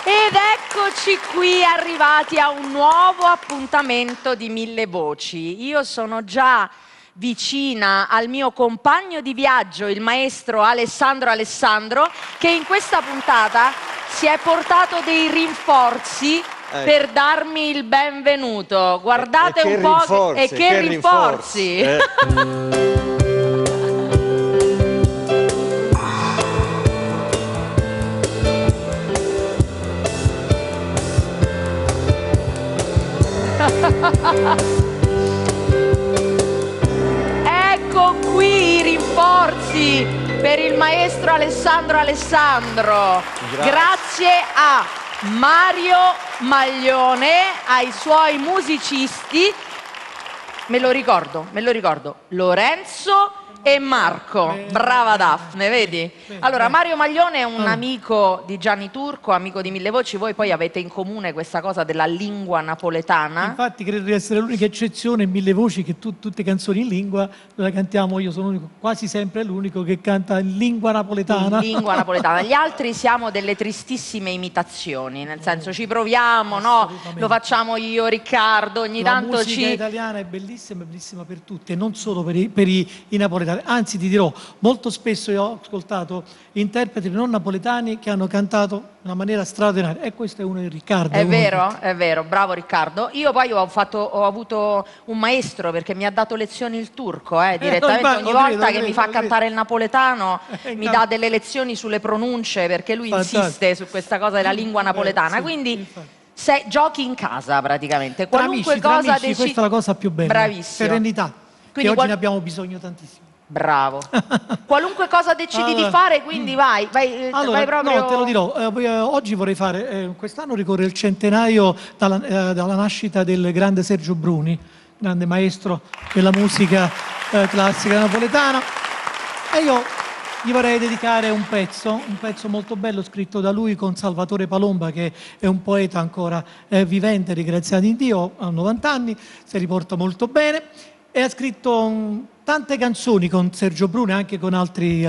Ed eccoci qui arrivati a un nuovo appuntamento di Mille Voci. Io sono già vicina al mio compagno di viaggio, il maestro Alessandro, che in questa puntata si è portato dei rinforzi per darmi il benvenuto. Guardate un po' che rinforzi. Ecco qui i rinforzi per il maestro Alessandro. Grazie a Mario Maglione, ai suoi musicisti, me lo ricordo, Lorenzo e Marco. Brava Daphne, vedi? Allora, Mario Maglione è un amico di Gianni Turco, amico di Mille Voci. Voi poi avete in comune questa cosa della lingua napoletana. Infatti credo di essere l'unica eccezione in Mille Voci che tutte canzoni in lingua la cantiamo. Io sono l'unico, quasi sempre l'unico che canta in lingua napoletana. In lingua napoletana. Gli altri siamo delle tristissime imitazioni, nel senso ci proviamo, no? Lo facciamo io, Riccardo, ogni tanto La musica italiana è bellissima per tutti e non solo per i napoletani. Anzi, ti dirò, molto spesso io ho ascoltato interpreti non napoletani che hanno cantato in una maniera straordinaria, e questo è uno di Riccardo. È vero, bravo Riccardo. Io poi ho avuto un maestro perché mi ha dato lezioni il turco, direttamente. Ogni volta che mi fa cantare il napoletano mi dà delle lezioni sulle pronunce, perché lui insiste su questa cosa della lingua napoletana. Quindi giochi in casa praticamente. Qualunque cosa decidi. Questa è la cosa più bella. Bravissimo. Serenità. Quindi oggi ne abbiamo bisogno tantissimo. Bravo. Qualunque cosa decidi di fare, quindi vai proprio... No, te lo dirò. Oggi vorrei fare, quest'anno ricorre il centenario dalla nascita del grande Sergio Bruni, grande maestro della musica classica napoletana, e io gli vorrei dedicare un pezzo molto bello scritto da lui con Salvatore Palomba, che è un poeta ancora vivente, ringraziati Dio, ha 90 anni, si riporta molto bene, e ha scritto tante canzoni con Sergio Bruni, anche con altri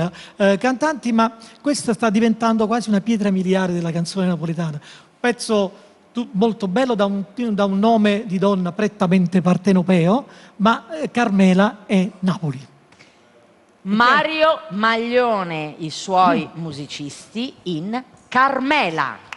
cantanti, ma questa sta diventando quasi una pietra miliare della canzone napoletana. Un pezzo molto bello, da un nome di donna prettamente partenopeo, ma Carmela è Napoli. Mario Maglione, i suoi musicisti in Carmela.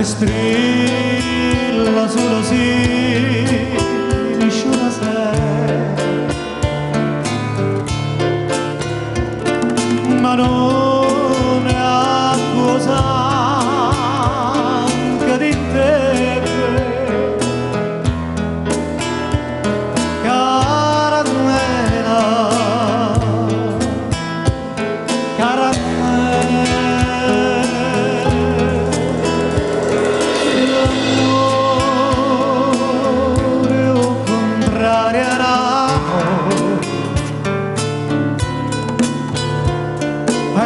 Strilla solo si risciuna ma non è cosa che di te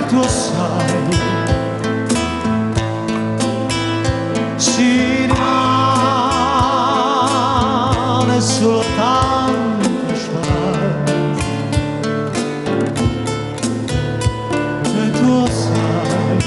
tu sai, si rimane soltanto chance, e tu sai,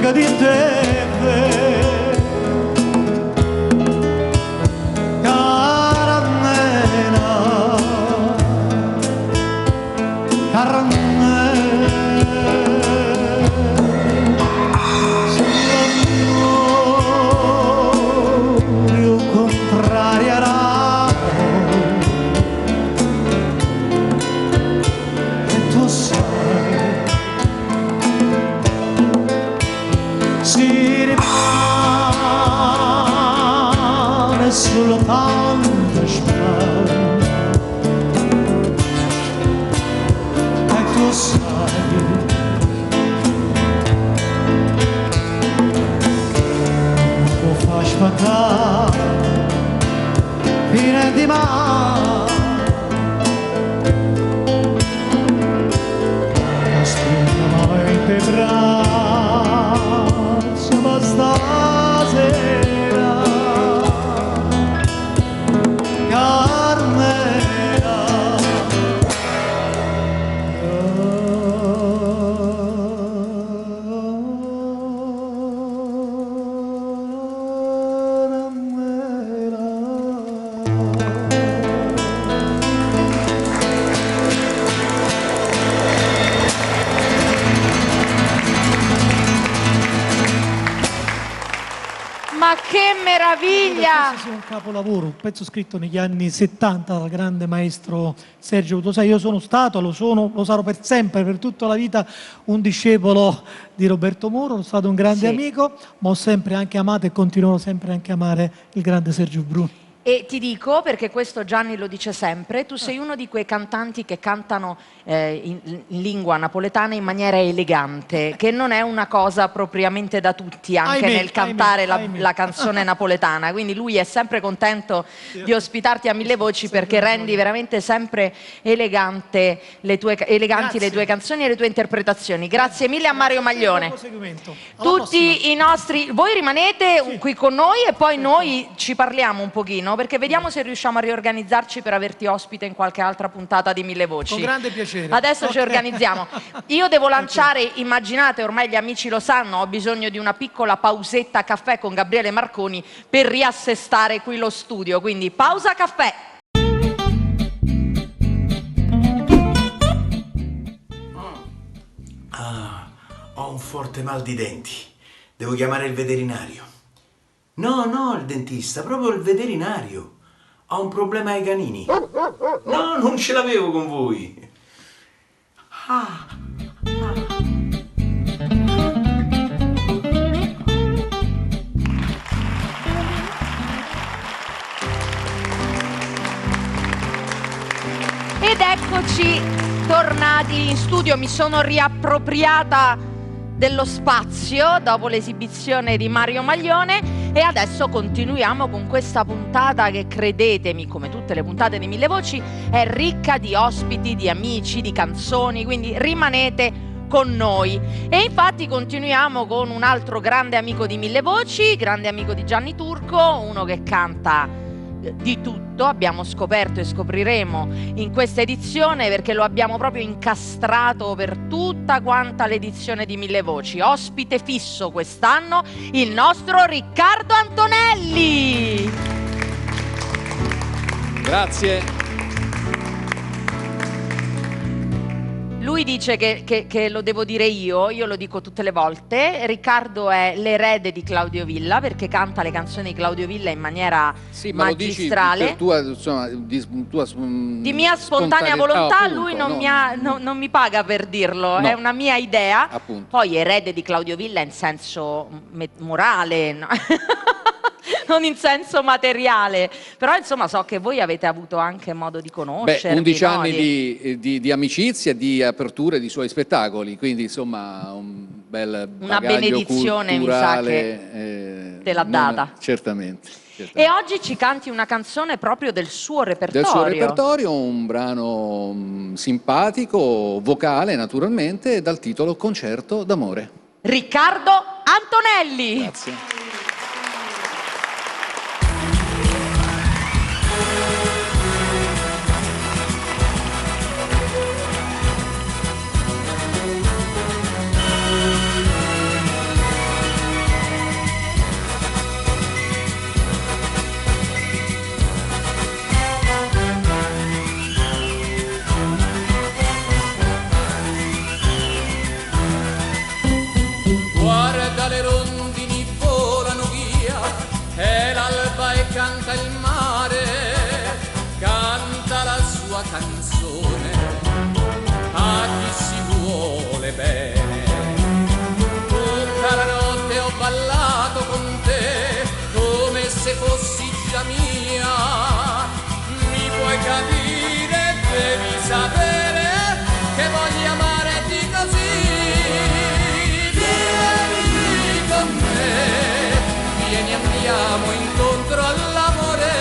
che di te soltanto sparo e tu sai lo fai sfatare fine di mare la spina mai in te braccia ma stasera Ma che meraviglia! Questo sia un capolavoro, un pezzo scritto negli anni 70 dal grande maestro Sergio Utosai. Io sono stato, lo sarò per sempre, per tutta la vita, un discepolo di Roberto Moro, sono stato un grande amico, ma ho sempre anche amato e continuerò sempre anche a amare il grande Sergio Bruni. E ti dico, perché questo Gianni lo dice sempre, tu sei uno di quei cantanti che cantano in lingua napoletana in maniera elegante, che non è una cosa propriamente da tutti, anche nel cantare la canzone napoletana. Quindi lui è sempre contento di ospitarti a Mille Voci perché rendi veramente sempre eleganti le tue canzoni e le tue interpretazioni. Grazie mille a Mario Maglione. Tutti i nostri... Voi rimanete qui con noi e poi noi ci parliamo un pochino, perché vediamo se riusciamo a riorganizzarci per averti ospite in qualche altra puntata di Mille Voci. Con grande piacere. Adesso ci organizziamo. Io devo lanciare, immaginate, ormai gli amici lo sanno, ho bisogno di una piccola pausetta caffè con Gabriele Marconi per riassestare qui lo studio. Quindi pausa caffè. Ho un forte mal di denti. Devo chiamare il veterinario. No, il dentista, proprio il veterinario. Ho un problema ai canini. No, non ce l'avevo con voi. Ed eccoci tornati in studio. Mi sono riappropriata dello spazio dopo l'esibizione di Mario Maglione e adesso continuiamo con questa puntata che, credetemi, come tutte le puntate di Mille Voci, è ricca di ospiti, di amici, di canzoni, quindi rimanete con noi. E infatti continuiamo con un altro grande amico di Mille Voci, grande amico di Gianni Turco, uno che canta di tutto, abbiamo scoperto e scopriremo in questa edizione, perché lo abbiamo proprio incastrato per tutta quanta l'edizione di Mille Voci. Ospite fisso quest'anno il nostro Riccardo Antonelli. Grazie. Lui dice che lo devo dire io lo dico tutte le volte. Riccardo è l'erede di Claudio Villa perché canta le canzoni di Claudio Villa in maniera magistrale. Ma lo dici per di mia spontanea volontà, appunto, lui non mi paga per dirlo, no, è una mia idea. Appunto. Poi erede di Claudio Villa in senso morale, no? Non in senso materiale, però insomma so che voi avete avuto anche modo di conoscervi. 11 no? anni di amicizia, di aperture di suoi spettacoli, quindi insomma un bel una bagaglio benedizione culturale, mi sa che te l'ha data. Certamente. E oggi ci canti una canzone proprio del suo repertorio. Del suo repertorio, un brano simpatico, vocale naturalmente, dal titolo Concerto d'amore. Riccardo Antonelli. Grazie. vita mia, mi puoi capire, devi sapere che voglio amarti così. Vieni con me, vieni andiamo incontro all'amore.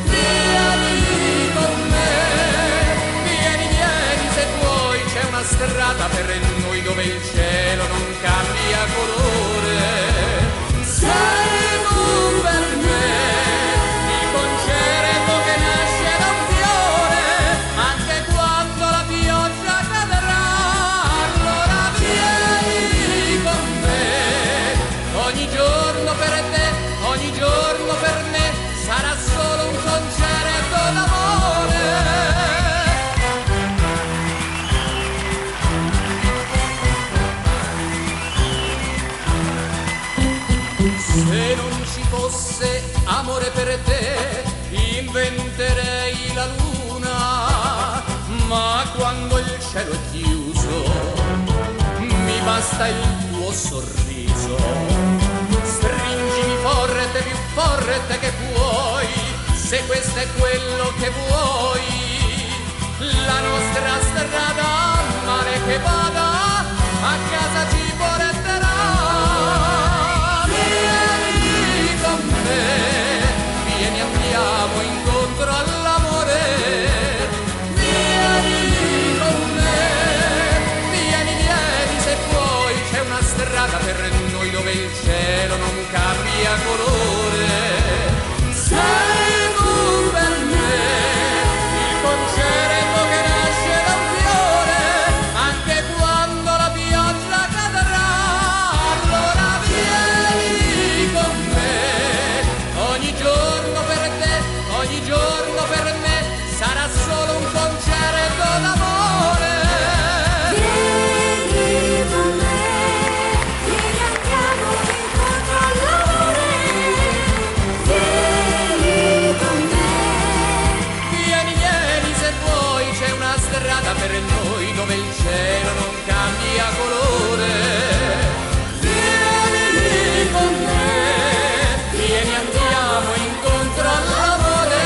Vieni con me, vieni se vuoi, c'è una strada per noi dove il cielo non cambia colore. Sei tu per me, il concerto che nasce da un fiore, anche quando la pioggia cadrà. Allora vieni con me, ogni giorno per te, ogni giorno per me, sarà solo un concerto d'amore. Se non ci fosse amore per te, inventerei la luna, ma quando il cielo è chiuso, mi basta il tuo sorriso. Stringimi forte, più forte che puoi, se questo è quello che vuoi. La nostra strada, male che vada, a casa ci porterà. Vieni andiamo incontro all'amore. Vieni con me, vieni se puoi, c'è una strada per noi dove il cielo non cambia colore. Sei tu per me, il concerto che nasce da un fiore, anche quando la pioggia cadrà. Allora vieni con me, ogni giorno per te, ogni giorno per me, sarà solo un concerto d'amore. Vieni con me, vieni andiamo incontro all'amore. Vieni con me, Vieni se vuoi, c'è una strada per noi dove il cielo non cambia colore. Vieni con me, vieni andiamo incontro all'amore.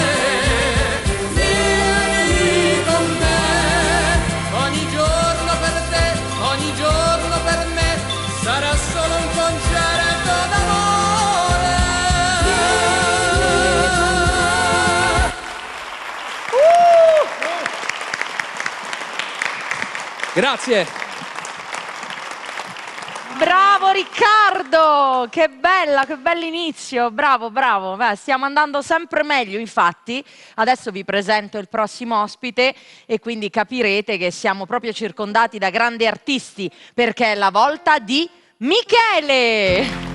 Vieni con me, ogni giorno per te, ogni giorno per me, sarà solo un concerto d'amore. Grazie. Bravo Riccardo, che bell'inizio, bravo, bravo. Beh, stiamo andando sempre meglio, infatti. Adesso vi presento il prossimo ospite e quindi capirete che siamo proprio circondati da grandi artisti, perché è la volta di Michele.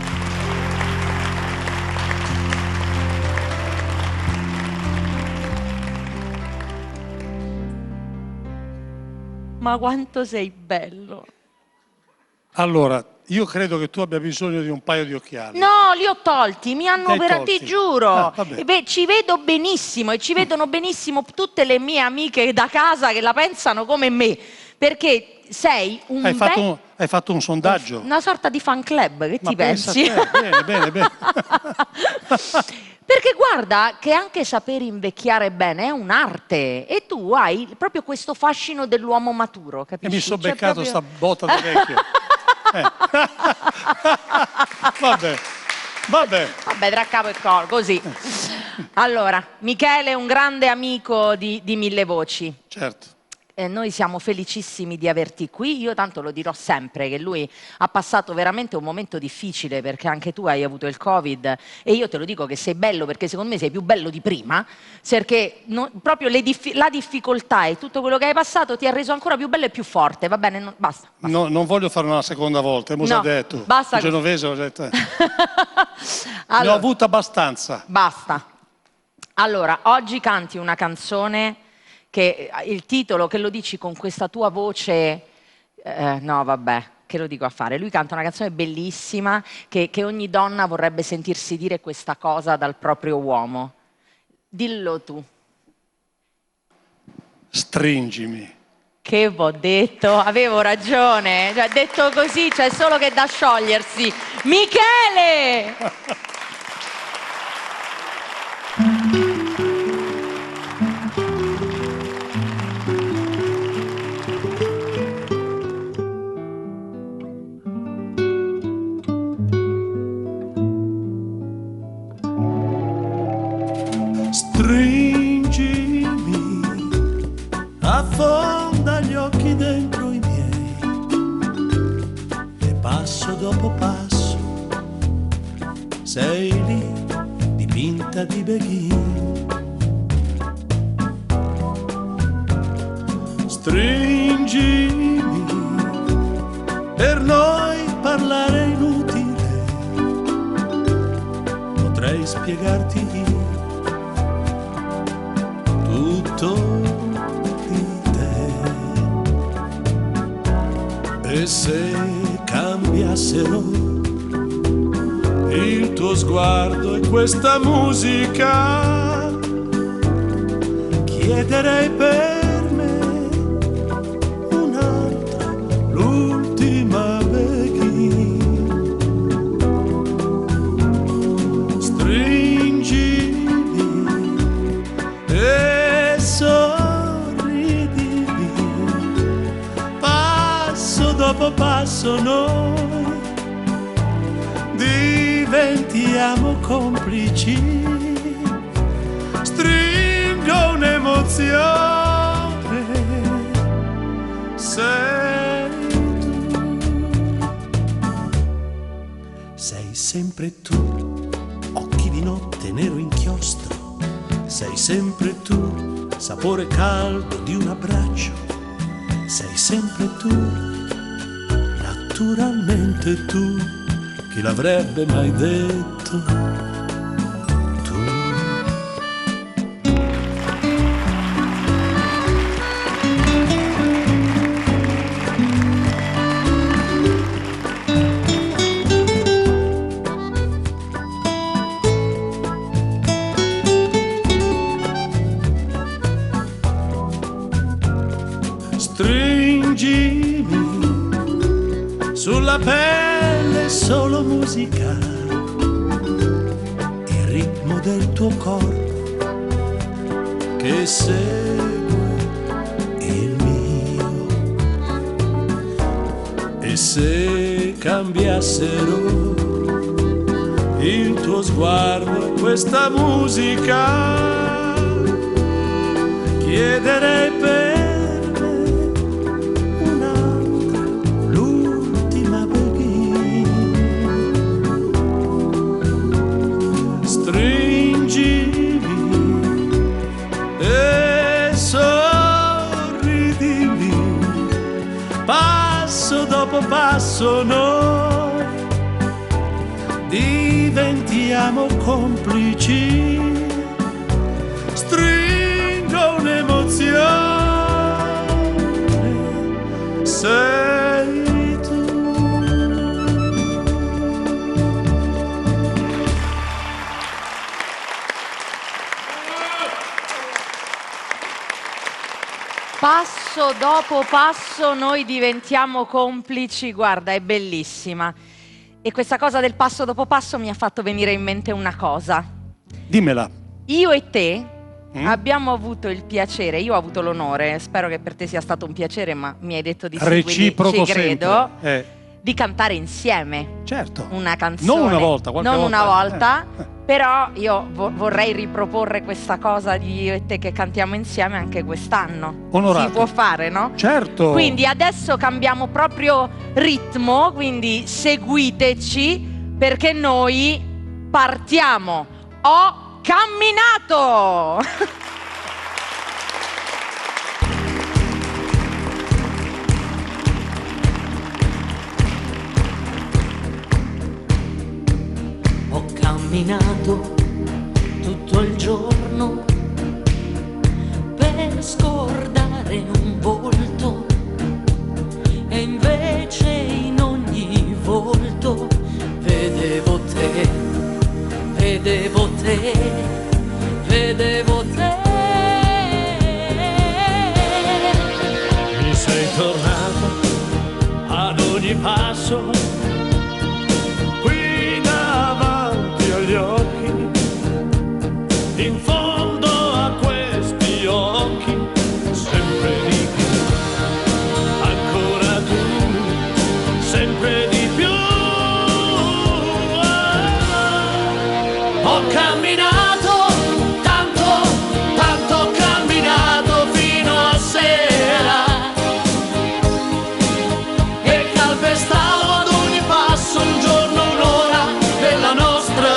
Ma quanto sei bello. Allora, io credo che tu abbia bisogno di un paio di occhiali. No, li ho tolti, mi hanno Li hai operato, ti tolti? giuro. vabbè. E beh, ci vedo benissimo e ci vedono benissimo tutte le mie amiche da casa che la pensano come me, perché sei un Hai fatto un sondaggio? una sorta di fan club, che Ma ti pensa pensi? a te, bene, bene. Perché guarda che anche sapere invecchiare bene è un'arte e tu hai proprio questo fascino dell'uomo maturo, E capisci? mi sono Cioè, beccato proprio- sta botta da vecchio. Vabbè, vabbè. Vabbè, tra capo e collo, così. Allora, Michele è un grande amico di Mille Voci. Certo. Noi siamo felicissimi di averti qui. Io tanto lo dirò sempre che lui ha passato veramente un momento difficile, perché anche tu hai avuto il Covid e io te lo dico che sei bello, perché secondo me sei più bello di prima, perché proprio la difficoltà e tutto quello che hai passato ti ha reso ancora più bello e più forte. Va bene? Basta. No, non voglio fare una seconda volta, mi No, ha detto. basta Il così. genovese ho detto. Ne ho Allora, avuto abbastanza. basta. Allora, oggi canti una canzone che il titolo, che lo dici con questa tua voce, no vabbè, che lo dico a fare. Lui canta una canzone bellissima che ogni donna vorrebbe sentirsi dire questa cosa dal proprio uomo. Dillo tu. Stringimi. Che v'ho detto, avevo ragione, cioè, detto così c'è solo che da sciogliersi. Michele! sei lì dipinta di beghin. Stringimi, per noi parlare è inutile, potrei spiegarti tutto di te. E se cambiassero il tuo sguardo e questa musica, chiederei per me un'altra, l'ultima beghin. Stringimi e sorridimi, passo dopo passo noi diventiamo complici. Stringo un'emozione, sei tu. Sei sempre tu, occhi di notte nero inchiostro. Sei sempre tu, sapore caldo di un abbraccio. Sei sempre tu, naturalmente tu. Chi l'avrebbe mai detto? Tu. Stringimi sulla pelle solo musica, il ritmo del tuo corpo che segue il mio. E se cambiassero il tuo sguardo e questa musica, chiederei per passo noi diventiamo complici. Stringo un'emozione, sei tu. Passo dopo passo noi diventiamo complici, guarda, è bellissima. E questa cosa del passo dopo passo mi ha fatto venire in mente una cosa. Dimmela. Io e te abbiamo avuto il piacere, io ho avuto l'onore, spero che per te sia stato un piacere, ma mi hai detto di sì, Reciproco ci credo, sempre. di cantare insieme. Certo. Una canzone. Non una volta, qualche non volta. una volta, però io vorrei riproporre questa cosa di io e te che cantiamo insieme anche quest'anno. Onorato. Si può fare, no? Certo. Quindi adesso cambiamo proprio ritmo, quindi seguiteci perché noi partiamo. Ho camminato! Ho camminato tutto il giorno per scordare un volto e invece in ogni volto vedevo te, vedevo te, vedevo te. Mi sei tornato ad ogni passo qui davanti agli occhi, in fondo a questi occhi, sempre di più, ancora tu, sempre di più. Ho camminato tanto, tanto ho camminato fino a sera e calpestavo ad ogni passo un giorno, un'ora della nostra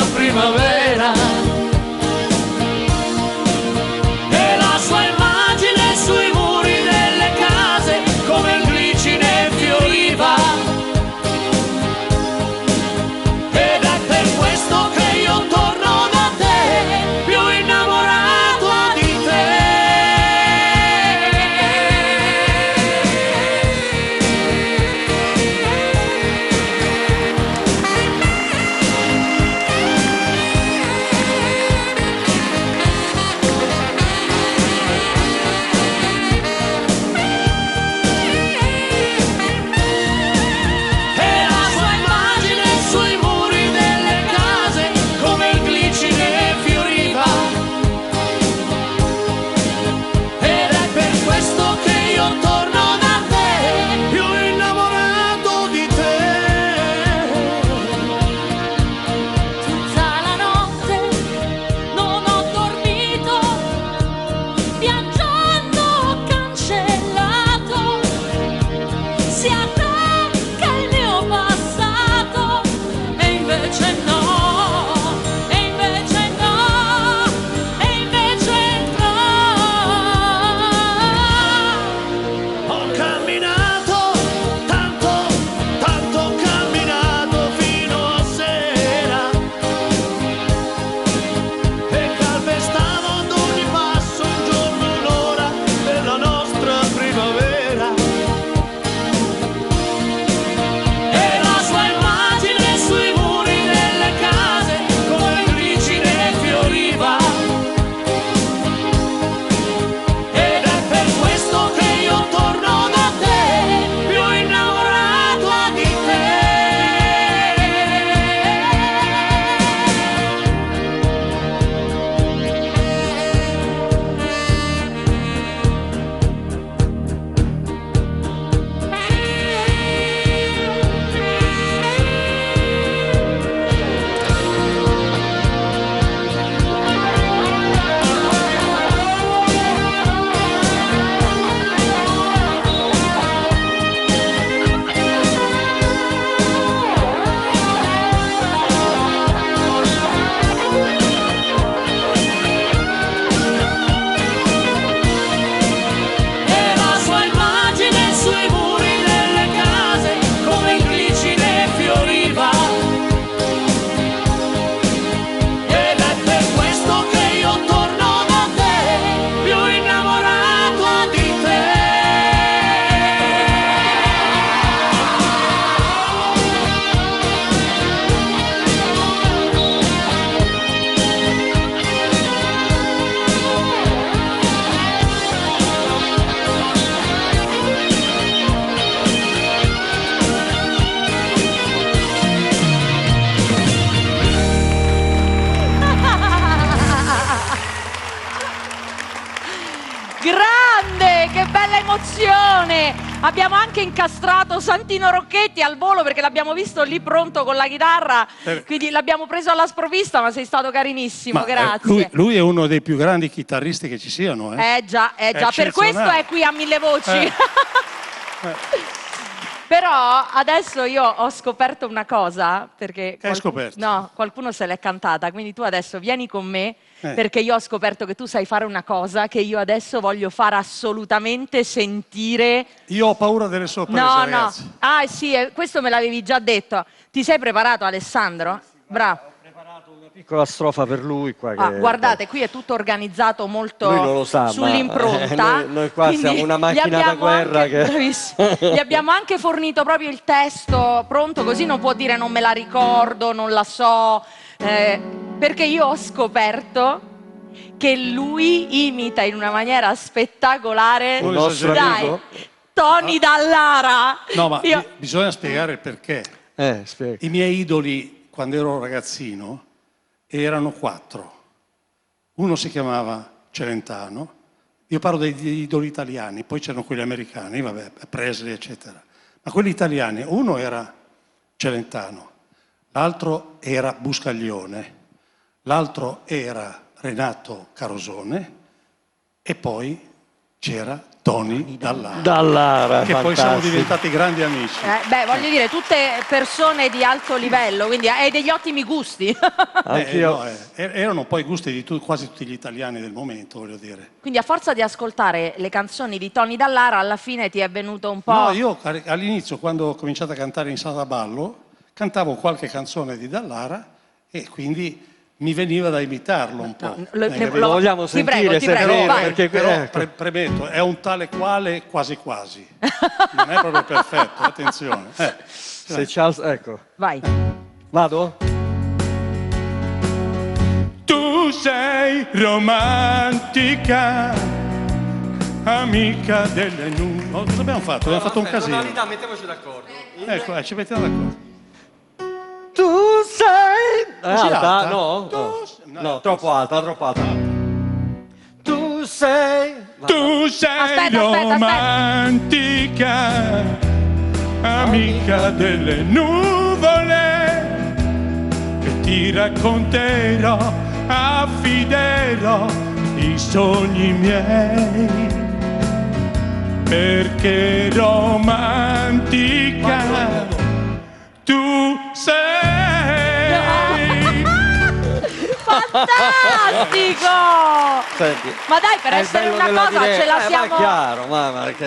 invece no, e invece no, e invece no. Ho camminato tanto, tanto ho camminato fino a sera e calpestavo ad ogni passo un giorno, un'ora della nostra primavera. E la sua immagine sui muri delle case come glicine fioriva. Ed è per questo che io torno da te, più innamorato di te. E la sua immagine sui muri delle case come glicine fioriva. Ed è per questo che io torno da te, più innamorato di te. Grande, che bella emozione! Abbiamo anche incastrato Santino Rocchetti al volo perché l'abbiamo visto lì pronto con la chitarra, quindi l'abbiamo preso alla sprovvista, ma sei stato carinissimo, grazie. Lui è uno dei più grandi chitarristi che ci siano. Già, per questo eccezionale. è qui a Mille Voci. Però adesso io ho scoperto una cosa, perché Che hai scoperto? no, qualcuno se l'è cantata, quindi tu adesso vieni con me, perché io ho scoperto che tu sai fare una cosa che io adesso voglio far assolutamente sentire. Io ho paura delle sorprese, No, ragazzi. no. Ah, sì, questo me l'avevi già detto. Ti sei preparato, Alessandro? Bravo. Piccola strofa per lui qua che... Ah, guardate, qui è tutto organizzato molto Lui non lo sa, ma, sull'impronta. noi qua quindi siamo una macchina gli abbiamo da guerra anche, che... bravissimo. Gli abbiamo anche fornito proprio il testo pronto, così non può dire non me la ricordo, non la so, perché io ho scoperto che lui imita in una maniera spettacolare, Il nostro dai, amico? Tony Dallara. No, ma Io- bisogna spiegare il perché. Spiega. I miei idoli, quando ero ragazzino, erano 4. Uno si chiamava Celentano, io parlo degli idoli italiani, poi c'erano quelli americani, vabbè, Presley, eccetera. Ma quelli italiani, uno era Celentano, l'altro era Buscaglione, l'altro era Renato Carosone e poi c'era Tony Dallara, che poi siamo diventati grandi amici. voglio dire, tutte persone di alto livello, quindi hai degli ottimi gusti. Anch'io. No, erano poi i gusti di quasi tutti gli italiani del momento, voglio dire. Quindi a forza di ascoltare le canzoni di Tony Dallara, alla fine ti è venuto un po'... No, io all'inizio, quando ho cominciato a cantare in sala da ballo, cantavo qualche canzone di Dallara e quindi mi veniva da imitarlo un po'. Lo vogliamo ti prego, sentire, ti prego, Severino, vai. perché Però premetto, è un tale quale quasi quasi. Non è proprio perfetto, attenzione. se ci alza, ecco. Vai. Vado? Tu sei romantica, amica delle nuvole. Cosa abbiamo fatto? Abbiamo fatto un casino. mettiamoci d'accordo. Ecco, ci mettiamo d'accordo. Tu sei... Così alta? No? No, troppo alta, troppo alta. Tu sei... Tu sei Aspetta. romantica, amica delle nuvole, e ti racconterò, affiderò i sogni miei, perché romantica tu sei. Fantastico! Senti, Ma dai, per è il essere bello una della cosa diretta. ce la Ma è siamo... chiaro,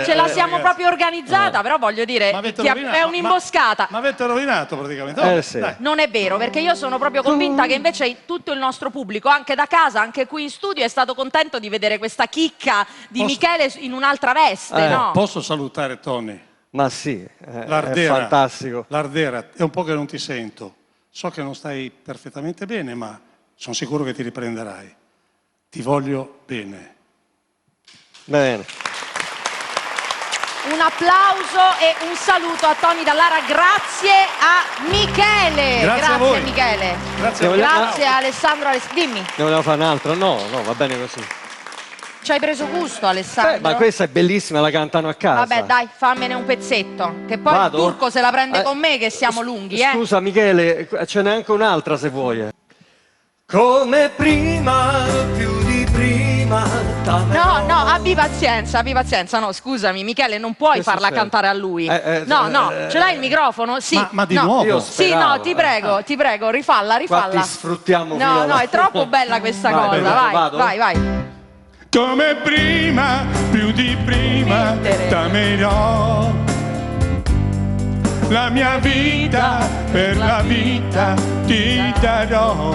Ce la siamo ragazzi. proprio organizzata, però voglio dire, Ma avete è rovinato- un'imboscata. Ma avete rovinato praticamente. sì. Dai. Non è vero, perché io sono proprio convinta che invece tutto il nostro pubblico, anche da casa, anche qui in studio, è stato contento di vedere questa chicca di Michele in un'altra veste, no? Posso salutare Tony? Ma sì, è L'Ardera. fantastico. L'Ardera, è un po' che non ti sento. So che non stai perfettamente bene, ma sono sicuro che ti riprenderai. Ti voglio bene. Bene. Un applauso e un saluto a Tony Dallara, grazie a Michele. Grazie a voi. Michele. Grazie a voi. Grazie a Alessandro. Dimmi, Ne volevo fare un'altra? No, va bene così. ci hai preso gusto, Alessandro? Ma questa è bellissima, la cantano a casa. Vabbè, dai, fammene un pezzetto. Che poi Vado? il turco se la prende con me, che siamo lunghi, eh. Scusa Michele, ce n'è anche un'altra se vuoi. Come prima, più di prima. No, abbi pazienza, no, scusami, Michele, non puoi Che farla succede? cantare a lui. No, ce l'hai il microfono? Sì. Ma di no. nuovo? Io Sì, speravo, no, ti prego, rifalla. Qua ti sfruttiamo fino No, alla- è troppo bella questa Vai, cosa, vado? vai. Come prima, più di prima, t'amerò. La mia vita per la vita ti darò.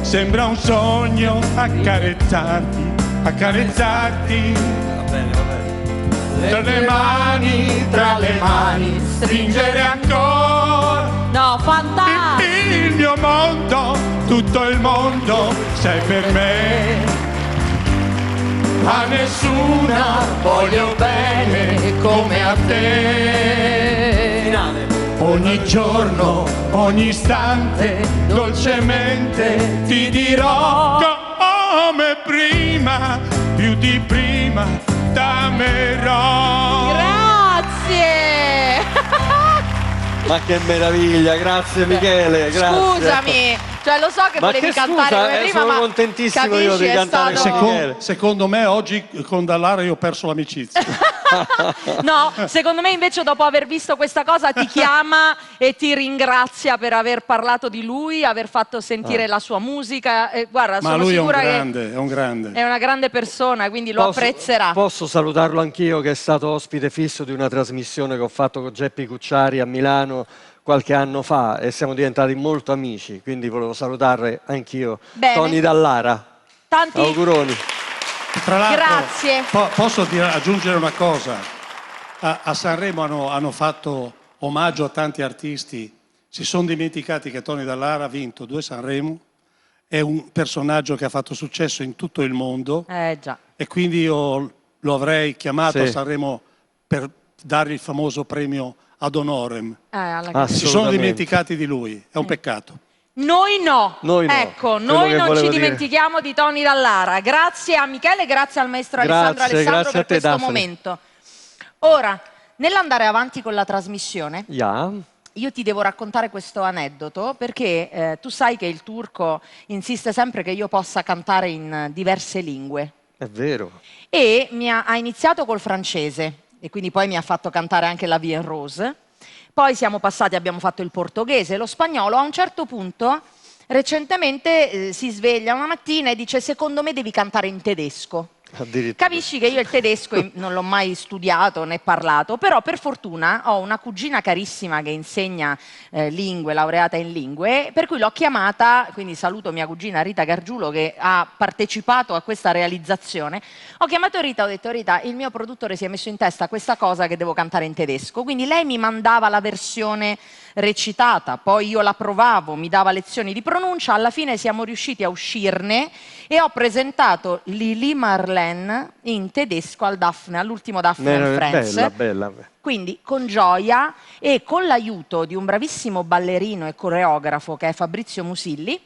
Sembra un sogno accarezzarti. Tra le mani, stringere ancora. No, fantastico. Il mio mondo, tutto il mondo, sei per me. A nessuna voglio bene come a te. Ogni giorno, ogni istante, dolcemente ti dirò come prima, più di prima, t'amerò. Grazie. Ma che meraviglia, grazie Michele, grazie. Scusami, cioè lo so che Ma volevi che cantare scusa, come prima, sono ma contentissimo capisci, io di è cantare stato... con Michele. Secondo me oggi con Dallara io ho perso l'amicizia. No, secondo me invece dopo aver visto questa cosa ti chiama e ti ringrazia per aver parlato di lui, aver fatto sentire la sua musica. Guarda, Ma sono lui è un sicura che grande, è un grande. è una grande persona, quindi lo apprezzerà. Posso salutarlo anch'io, che è stato ospite fisso di una trasmissione che ho fatto con Geppi Cucciari a Milano qualche anno fa e siamo diventati molto amici, quindi volevo salutare anch'io Bene. Tony Dallara. Tanti Auguroni. Tra l'altro, Grazie. Posso aggiungere una cosa? A Sanremo hanno fatto omaggio a tanti artisti, si sono dimenticati che Tony Dallara ha vinto 2 Sanremo, è un personaggio che ha fatto successo in tutto il mondo già. e quindi io lo avrei chiamato Sì. a Sanremo per dargli il famoso premio ad honorem. Alla Si sono Assolutamente. dimenticati di lui, è un peccato. Noi no. Noi no. Ecco, Quello noi che non volevo ci dire. dimentichiamo di Tony Dallara. Grazie a Michele, grazie al maestro Grazie, Alessandro grazie a per te, questo Daphne. momento. Ora, nell'andare avanti con la trasmissione, Ja. io ti devo raccontare questo aneddoto perché tu sai che il turco insiste sempre che io possa cantare in diverse lingue È vero. e ha iniziato col francese e quindi poi mi ha fatto cantare anche la Vie en Rose. Poi siamo passati, abbiamo fatto il portoghese, lo spagnolo. A un certo punto, recentemente, si sveglia una mattina e dice: secondo me devi cantare in tedesco. Addirittura. Capisci che io il tedesco non l'ho mai studiato né parlato, però per fortuna ho una cugina carissima che insegna lingue, laureata in lingue, per cui l'ho chiamata, quindi saluto mia cugina Rita Gargiulo che ha partecipato a questa realizzazione. Ho chiamato Rita, ho detto: Rita, il mio produttore si è messo in testa questa cosa che devo cantare in tedesco, quindi lei mi mandava la versione recitata, poi io la provavo, mi dava lezioni di pronuncia, alla fine siamo riusciti a uscirne e ho presentato Lili Marlene in tedesco all'ultimo Daphne and Friends. Bella, bella. Quindi con gioia e con l'aiuto di un bravissimo ballerino e coreografo che è Fabrizio Musilli,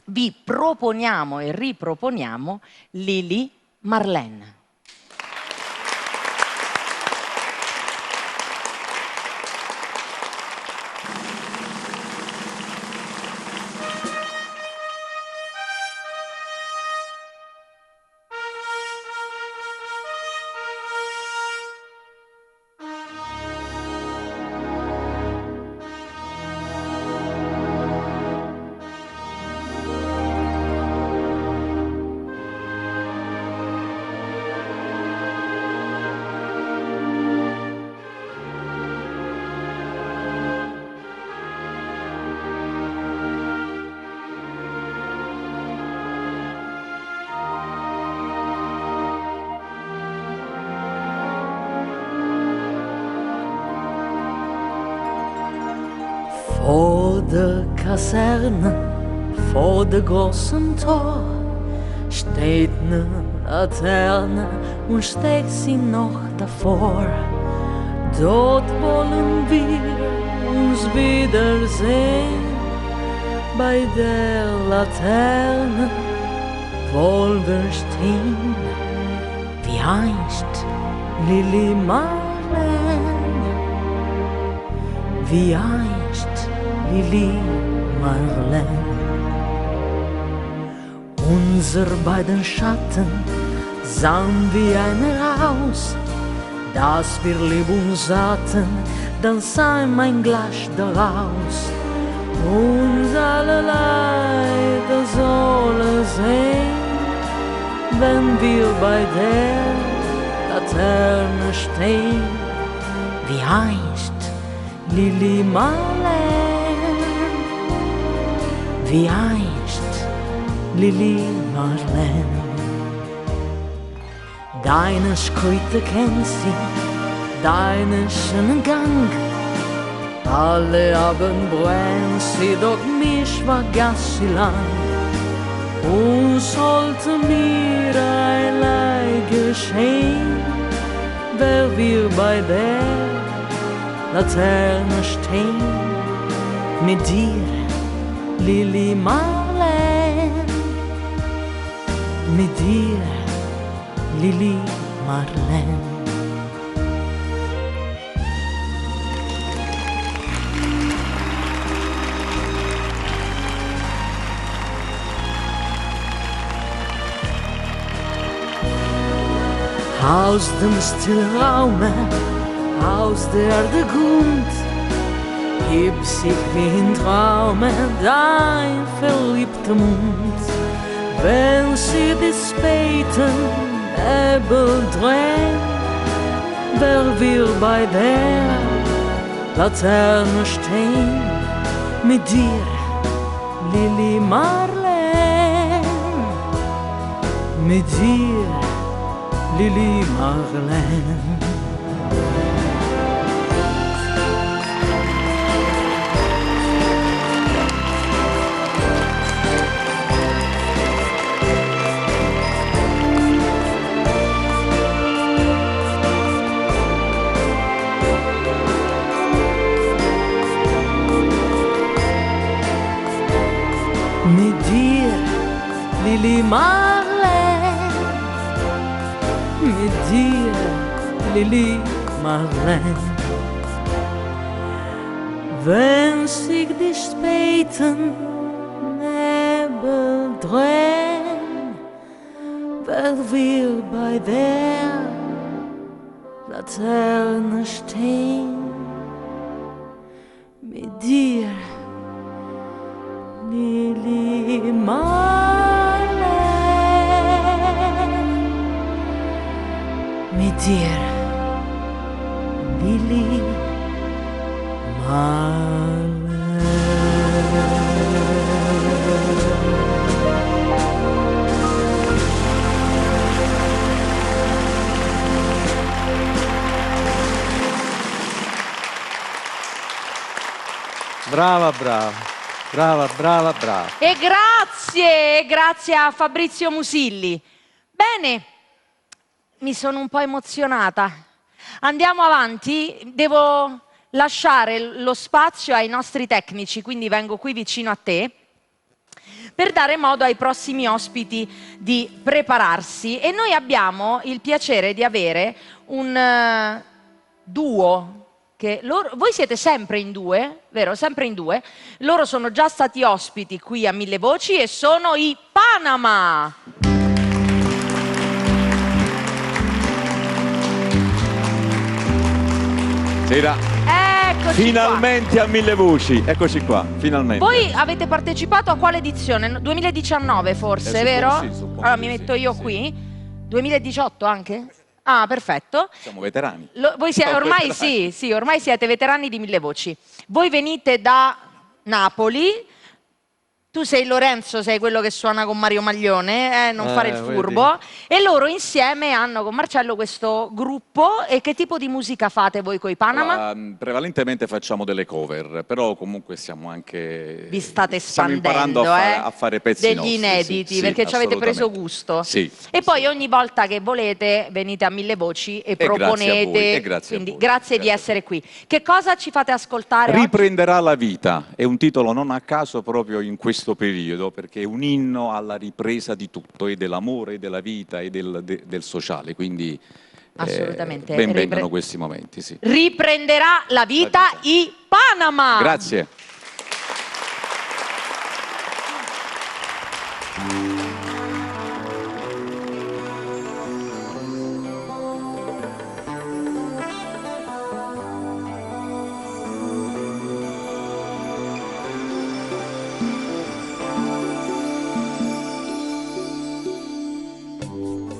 vi proponiamo e riproponiamo Lili Marlene. der Kaserne, vor der großen Tor, steht ne Laterne und steht sie noch davor. Dort wollen wir uns wiedersehen, bei der Laterne wollen wir stehen, wie einst Lili Marleen, wie einst Lili Marleen. Unser beiden Schatten sahen wie einer aus, dass wir lieb uns hatten, dann sah mein Glas daraus. Uns allerlei, das soll es sein, wenn wir bei der Laterne stehen, wie einst Lili Marleen, wie einst Lili Marleen. Deine Schritte kennt sie, deinen schönen Gang. Alle Abend brennt sie, doch mich vergaß sie lang. Und sollte mir ein Leid geschehen, wer wir bei der Laterne stehen, mit dir, Lili Marleen, mit dir, Lili Marleen. Aus dem Stillraume, aus der Grund, hebt sich wie in Traume dein verliebter Mund. Wenn sie die späten Nebel drehen, wer wir bei der Laterne stehen, mit dir, Lili Marleen, mit dir, Lili Marleen. Mit dir, Lili Marleen, mit dir, Lili Marleen. Wenn sich die späten Nebel drehen, wer wir bei der Laterne stehen, mit dir, Lili Marleen, mit dir, Lili Marleen. Brava, brava. Brava, brava, brava. E grazie a Fabrizio Musilli. Bene, mi sono un po' emozionata. Andiamo avanti, devo lasciare lo spazio ai nostri tecnici, quindi vengo qui vicino a te, per dare modo ai prossimi ospiti di prepararsi. E noi abbiamo il piacere di avere un duo. Voi siete sempre in due, vero? Sempre in due. Loro sono già stati ospiti qui a Mille Voci e sono i Panama. Era Eccoci finalmente qua. a Mille Voci, eccoci qua, finalmente. Voi avete partecipato a quale edizione? 2019 forse, vero? Sì, suppongo Allora di mi sì, metto io sì. qui. 2018 anche? Ah, perfetto. Siamo veterani. Voi siete, Siamo ormai veterani. sì, ormai siete veterani di Mille Voci. Voi venite da Napoli, Tu sei Lorenzo, sei quello che suona con Mario Maglione, non fare il furbo. E loro insieme hanno con Marcello questo gruppo. E che tipo di musica fate voi coi Panama? Prevalentemente facciamo delle cover, però comunque siamo anche... Vi state stiamo espandendo, imparando a fare pezzi degli nostri, inediti, sì, perché ci avete preso assolutamente. gusto. Sì. E poi ogni volta che volete venite a Mille Voci e proponete. grazie a voi, e grazie a Quindi voi. grazie di essere qui. Che cosa ci fate ascoltare oggi? Riprenderà la vita, è un titolo non a caso proprio in questo periodo, perché è un inno alla ripresa di tutto, e dell'amore, e della vita, e del sociale, quindi Assolutamente. ben vengano questi momenti. Sì. Riprenderà la vita i Panama. Grazie.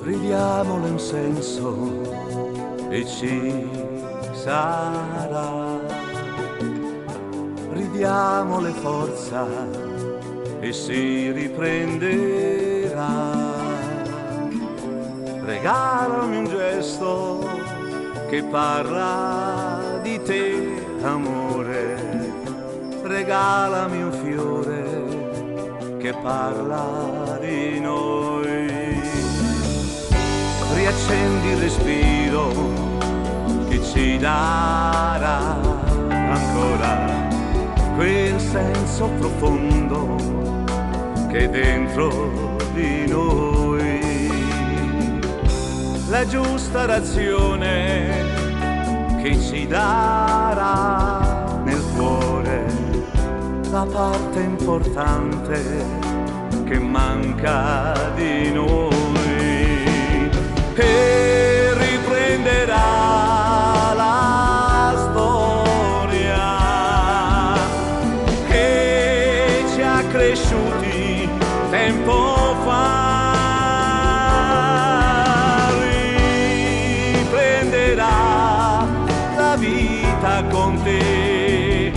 Ridiamole un senso e ci sarà. Ridiamole forza e si riprenderà. Regalami un gesto che parla di te, amore. Regalami un fiore che parla di noi. Riaccendi il respiro che ci darà ancora quel senso profondo che è dentro di noi. La giusta razione che ci darà nel cuore la parte importante che manca di noi. E riprenderà la storia che ci ha cresciuti tempo fa. Riprenderà la vita con te,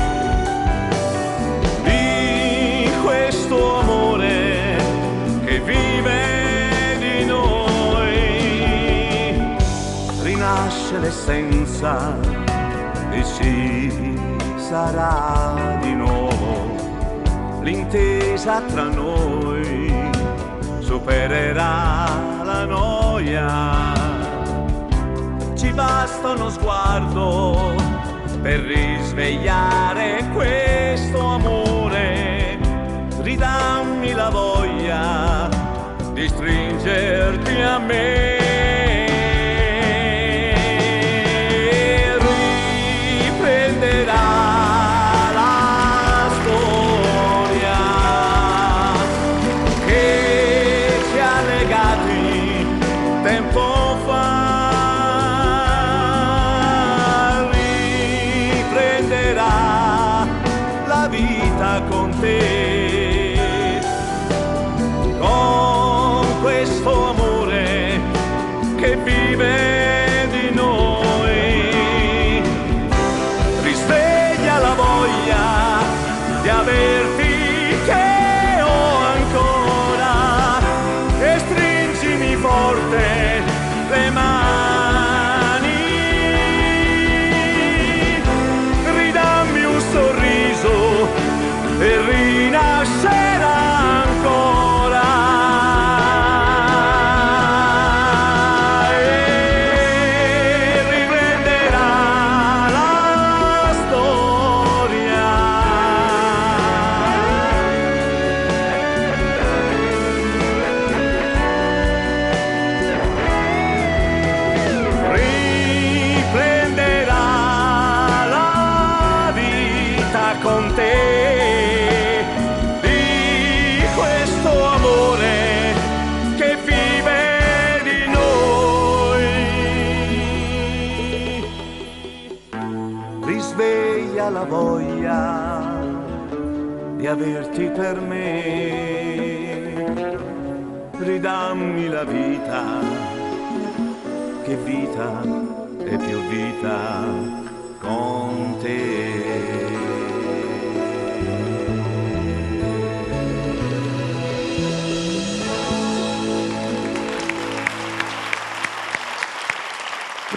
di questo amore che vive di noi. Rinasce l'essenza e ci sarà di nuovo l'intesa tra noi, supererà la noia. Ci basta uno sguardo per risvegliare questo amore. Ridammi la voglia di stringerti a me. Con te, con questo amore che vive di noi. Risveglia la voglia di averti che ho ancora e stringimi forte le mani. Ridammi un sorriso e rinascerà ancora. E riprenderà la storia. Riprenderà la vita con te. Risveglia la voglia di averti per me. Ridammi la vita, che vita è più vita con te.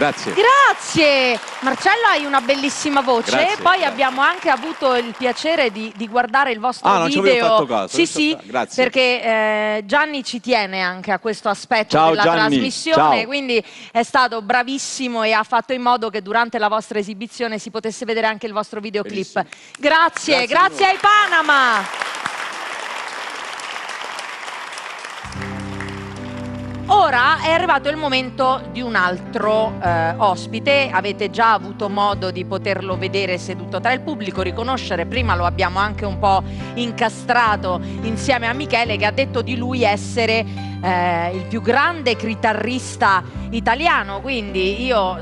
Grazie. Grazie! Marcello, hai una bellissima voce. Grazie, Poi grazie. abbiamo anche avuto il piacere di guardare il vostro non ci video. avevo fatto caso. Sì, sì, Grazie. perché Gianni ci tiene anche a questo aspetto Ciao, della Gianni. trasmissione, Ciao. quindi è stato bravissimo e ha fatto in modo che durante la vostra esibizione si potesse vedere anche il vostro videoclip. Benissimo. Grazie, Grazie grazie ai Panama! Ora è arrivato il momento di un altro ospite, avete già avuto modo di poterlo vedere seduto tra il pubblico, riconoscere, prima lo abbiamo anche un po' incastrato insieme a Michele che ha detto di lui essere il più grande chitarrista italiano, quindi io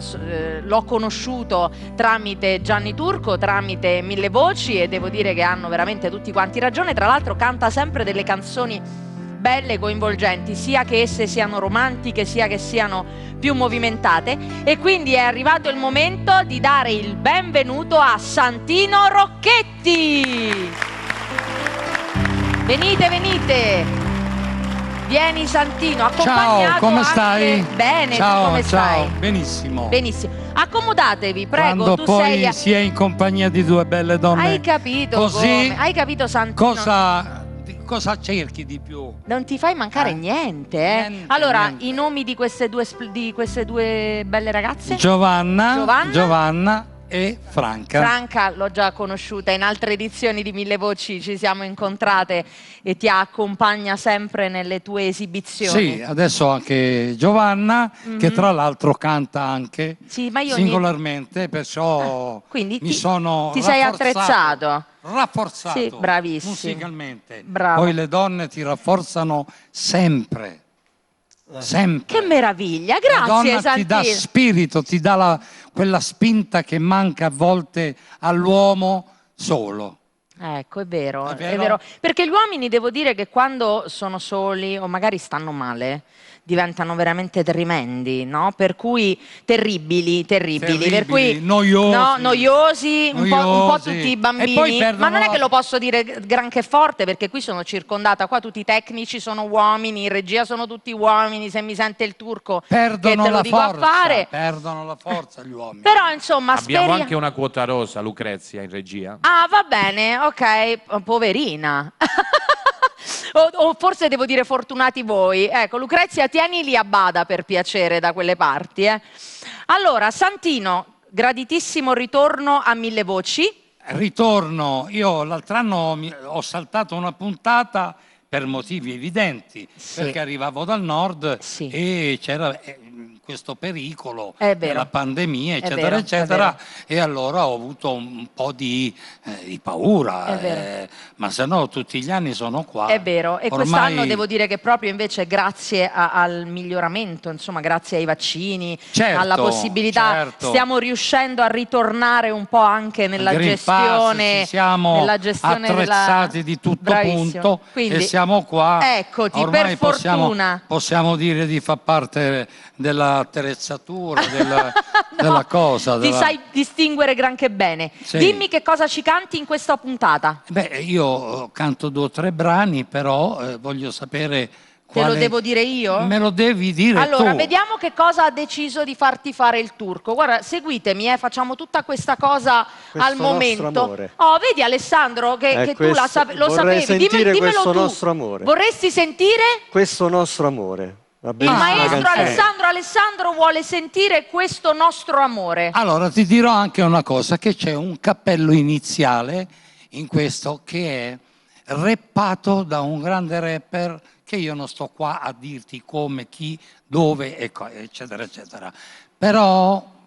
l'ho conosciuto tramite Gianni Turco, tramite Mille Voci e devo dire che hanno veramente tutti quanti ragione, tra l'altro canta sempre delle canzoni belle, coinvolgenti, sia che esse siano romantiche, sia che siano più movimentate, e quindi è arrivato il momento di dare il benvenuto a Santino Rocchetti. Venite, venite. Vieni Santino, accompagnato. Ciao, come anche... stai? Bene, ciao, tu come ciao. stai? Benissimo. Benissimo. Accomodatevi, prego. Quando tu poi sei... si è in compagnia di due belle donne. Hai capito così, come? Hai capito Santino? Cosa cerchi di più? Non ti fai mancare niente, eh? Niente, allora, niente. i nomi di queste due belle ragazze? Giovanna e Franca. Franca l'ho già conosciuta in altre edizioni di Mille Voci, ci siamo incontrate e ti accompagna sempre nelle tue esibizioni. Sì, adesso anche Giovanna, che tra l'altro canta anche Sì, ma io singolarmente, perciò quindi mi sono ti sei rafforzato. attrezzato. Rafforzato Sì, bravissimo. musicalmente. Bravo. Poi le donne ti rafforzano sempre. Sempre. Che meraviglia, La grazie donna ti dà Santino. spirito, ti dà quella spinta che manca a volte all'uomo solo. Ecco, è vero, È è vero? vero. Perché gli uomini devo dire che quando sono soli o magari stanno male diventano veramente tremendi, no? Per cui terribili, per cui noiosi. no, noiosi, un po' tutti i bambini. E poi perdono Ma non è la- che lo posso dire granché forte perché qui sono circondata, qua tutti i tecnici sono uomini, in regia sono tutti uomini, se mi sente il turco che Perdono te lo la dico a fare. perdono la forza gli uomini. Però insomma Abbiamo speriamo. anche una quota rosa, Lucrezia, in regia. Ah, va bene, ok, poverina. o forse devo dire fortunati voi. Ecco, Lucrezia, tienili a bada per piacere da quelle parti. Allora, Santino, graditissimo ritorno a Mille Voci. Ritorno, io l'altro anno ho saltato una puntata per motivi evidenti, perché arrivavo dal nord e c'era questo pericolo È vero. della pandemia, È eccetera, vero, è eccetera, vero. e allora ho avuto un po' di paura, È vero. ma se no tutti gli anni sono qua. È vero, e Ormai- quest'anno devo dire che proprio invece grazie al miglioramento, insomma grazie ai vaccini, Certo, alla possibilità, certo. stiamo riuscendo a ritornare un po' anche nella Green gestione, Pass, siamo nella gestione attrezzati di tutto Bravissimo. punto Quindi, e siamo qua. Eccoti, Ormai per fortuna. possiamo dire di far parte dell'attrezzatura, della cosa. Ti della- sai distinguere granché bene. Sì. Dimmi che cosa ci canti in questa puntata. Beh, io canto 2 o 3 brani, però voglio sapere Te lo quale... devo dire io? Me lo devi dire Allora, tu. vediamo che cosa ha deciso di farti fare il turco. Guarda, seguitemi, facciamo tutta questa cosa Questo al momento. nostro amore. Oh, vedi Alessandro che tu questo- lo vorrei sapevi. sentire Dimmelo questo tu. nostro amore. Vorresti sentire? Questo nostro amore. Una Il bellissima maestro canzone. Alessandro vuole sentire questo nostro amore. Allora ti dirò anche una cosa, che c'è un cappello iniziale in questo che è rappato da un grande rapper che io non sto qua a dirti come, chi, dove, eccetera, eccetera. Però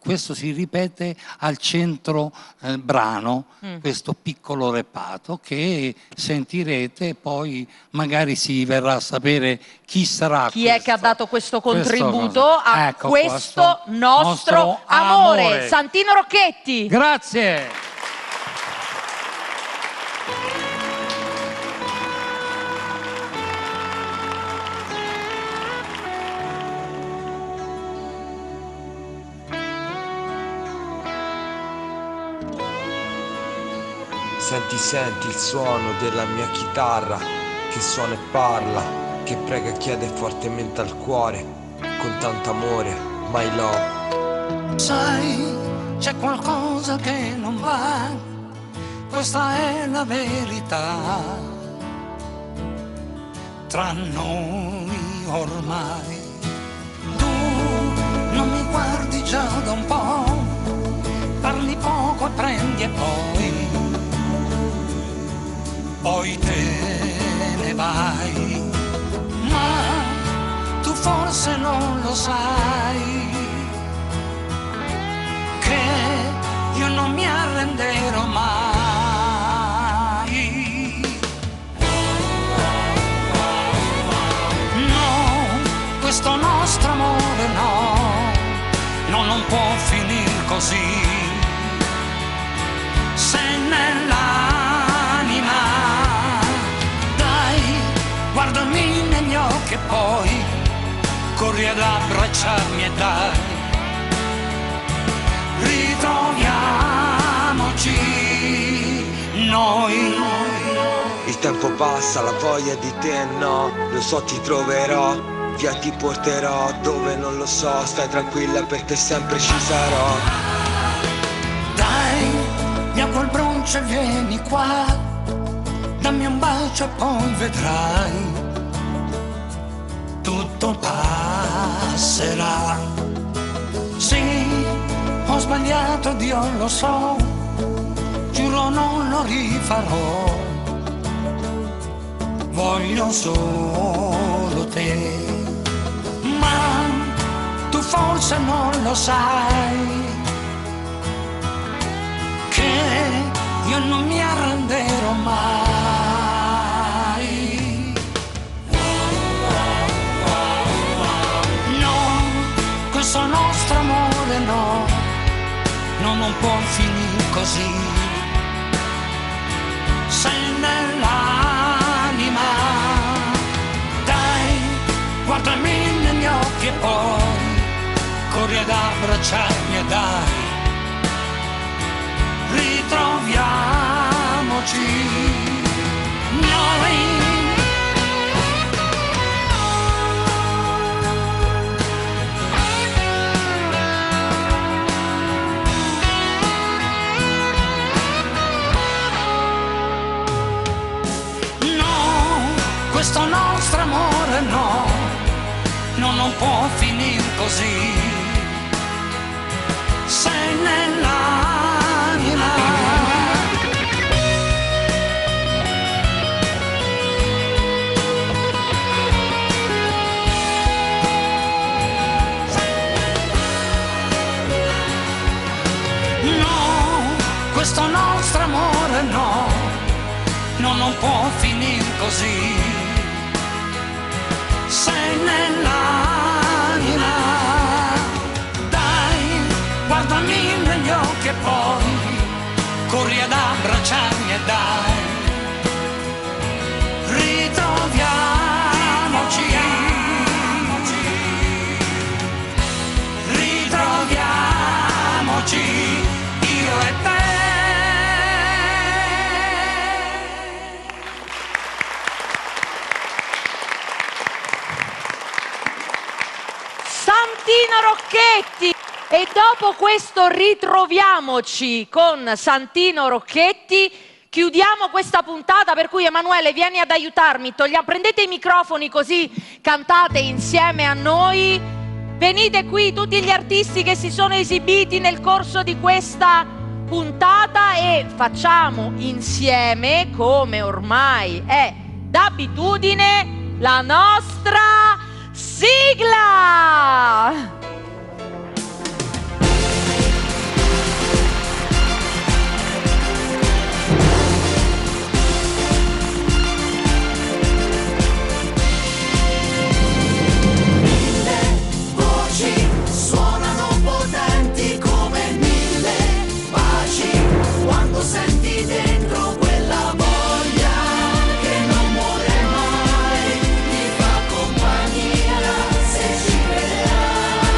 questo si ripete al centro brano, questo piccolo rappato che sentirete, poi magari si verrà a sapere chi sarà. Chi è che ha dato questo contributo cosa. a Ecco, questo nostro amore? Santino Rocchetti. Grazie. Senti il suono della mia chitarra che suona e parla, che prega e chiede fortemente al cuore, con tanto amore, my love. Sai, c'è qualcosa che non va, questa è la verità. Tra noi ormai, tu non mi guardi già da un po', parli poco e prendi e poi te ne vai. Ma tu forse non lo sai, che io non mi arrenderò mai. No, questo nostro amore no, non può finire così. Se nell'anima, dai, guardami negli occhi e poi corri ad abbracciarmi e dai, ritroviamoci noi. Il tempo passa, la voglia di te no, lo so ti troverò, via ti porterò dove non lo so, stai tranquilla per te sempre ci sarò. Dai, via col broncio e vieni qua, dammi un bacio e poi vedrai, tutto passerà. Sì, ho sbagliato, Dio lo so, giuro non lo rifarò, voglio solo te. Ma tu forse non lo sai, che io non mi arrenderò mai. No, questo nostro amore no, non può finire così. Sei nell'anima, dai, guardami negli occhi e poi corri ad abbracciarmi e dai, ritroviamoci noi. Questo nostro amore no, non può finire così. Sei nell'anima, no, questo nostro amore no, non può finire così. Sei nell'anima, dai, guardami negli occhi e poi corri ad abbracciarmi e dai, ritroviamoci, ritroviamoci, io e te. Santino Rocchetti. E dopo questo ritroviamoci con Santino Rocchetti, chiudiamo questa puntata, per cui Emanuele vieni ad aiutarmi, prendete i microfoni così cantate insieme a noi, venite qui tutti gli artisti che si sono esibiti nel corso di questa puntata e facciamo insieme, come ormai è d'abitudine, la nostra sigla! Suonano potenti come 1000 baci quando senti dentro quella voglia che non muore mai, ti fa compagnia se ci crederai.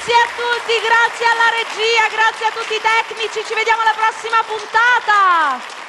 Grazie a tutti, grazie alla regia, grazie a tutti i tecnici, ci vediamo alla prossima puntata.